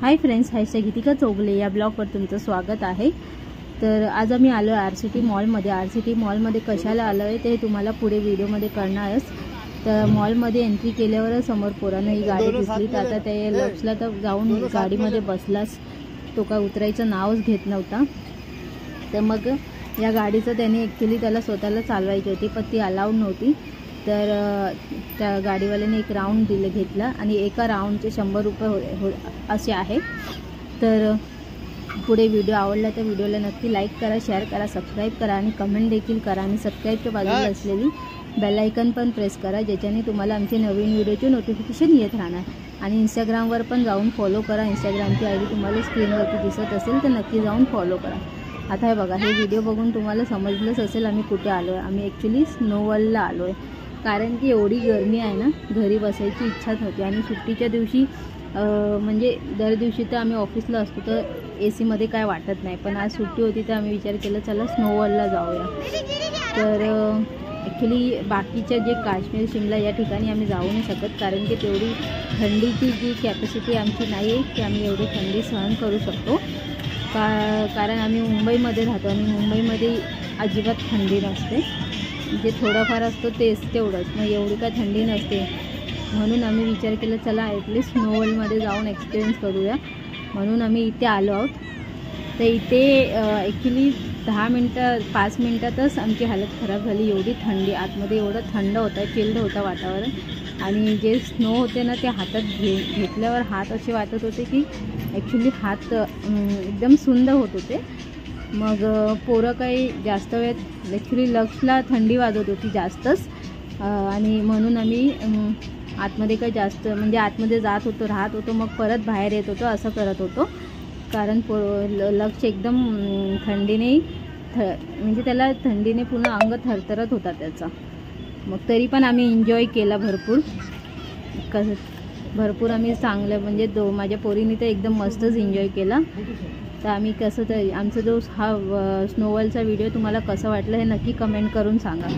Hi friends, गीतिका चौगले या ब्लॉगवर तुमचं स्वागत आहे। तर आज आम्ही आलो आरसीटी मॉलमध्ये। आरसीटी मॉलमध्ये कशाला आलो आहे ते तुम्हाला पुढे व्हिडिओमध्ये कळणारच। तर मॉलमध्ये एंट्री केल्यावर समोर पोरांना ही गाडी दिसली, तर आता ते लक्ष्यला तर जाऊन गाडीमध्ये बसलाच, तो काय उतरायचं नावच घेत नव्हता। तर मग या गाडीचं त्याने ॲक्च्युली त्याला स्वतःला चालवायची होती, पण ती अलाउड नव्हती। तर त्या गाडीवाल्याने एक राऊंड घेतला आणि एका राऊंडचे 100 रुपये असे आहे। तर पुढे व्हिडिओ आवडला तर व्हिडिओला नक्की लाईक करा, शेअर करा, सबस्क्राईब करा आणि कमेंट देखील करा आणि सबस्क्राईबच्या बाजूला असलेली बेल आयकन पण प्रेस करा, ज्याच्याने तुम्हाला आमचे नवीन व्हिडिओचे नोटिफिकेशन येत राहणार। आणि इंस्टाग्रामवर पण जाऊन फॉलो करा। इंस्टाग्रामची आयडी तुम्हाला स्क्रीनवरती दिसत असेल तर नक्की जाऊन फॉलो करा। आता हे बघा, हे व्हिडिओ बघून तुम्हाला समजलंच असेल आम्ही कुठे आलो आहे। आम्ही ॲक्च्युली स्नो वर्ल्डला आलो आहे, कारण की एवढी गरमी आहे ना, घरी बसायची इच्छाच नव्हती। आणि सुट्टीच्या दिवशी म्हणजे दर दिवशी तर आम्ही ऑफिसला असतो तर AC मध्ये काय वाटत नाही, पण आज सुट्टी होती तर आम्ही विचार केला चला स्नो वर्ल्डला जाऊया। तर ॲक्च्युली बाकीच्या जे काश्मीर शिमला या ठिकाणी आम्ही जाऊ नाही शकत, कारण की तेवढी थंडीची जी कॅपॅसिटी आमची नाही आहे की आम्ही एवढी थंडी सहन करू शकतो। कारण आम्ही मुंबईमध्ये राहतो आणि मुंबईमध्ये अजिबात थंडी नसते, जे थोडंफार असतो तेवढंच, मग एवढी काय थंडी नसते। म्हणून आम्ही विचार केला चला ॲटलीस्ट स्नो वर्ल्डमध्ये जाऊन एक्सपिरियन्स करूया, म्हणून आम्ही इथे आलो आहोत। तर इथे ॲक्च्युली 5 मिनटातच आमची हालत खराब झाली, एवढी थंडी आतमध्ये, एवढं थंड होतं, चिल्ड होतं वातावरण। आणि जे स्नो होते ना ते हातात घेतल्यावर हात असे वाटत होते की ॲक्च्युली हात एकदम सुंद होत होते। मग पोरं काही जास्त वेळ ॲक्च्युली लक्ष्यला थंडी वाजत होती जास्तच, आणि म्हणून आम्ही आतमध्ये काही जास्त म्हणजे आतमध्ये राहत होतो, मग परत बाहेर येत होतो, असं करत होतो। कारण लक्ष्य एकदम थंडीने म्हणजे त्याला थंडीने पूर्ण अंग थरथरत होता त्याचा। मग तरी पण आम्ही एन्जॉय केला भरपूर आम्ही चांगलं, म्हणजे माझ्या पोरीने तर एकदम मस्तच एन्जॉय केला। तर आम्ही कसं तर आमचा जो हा स्नो वर्ल्डचा व्हिडिओ तुम्हाला कसं वाटलं हे नक्की कमेंट करून सांगा।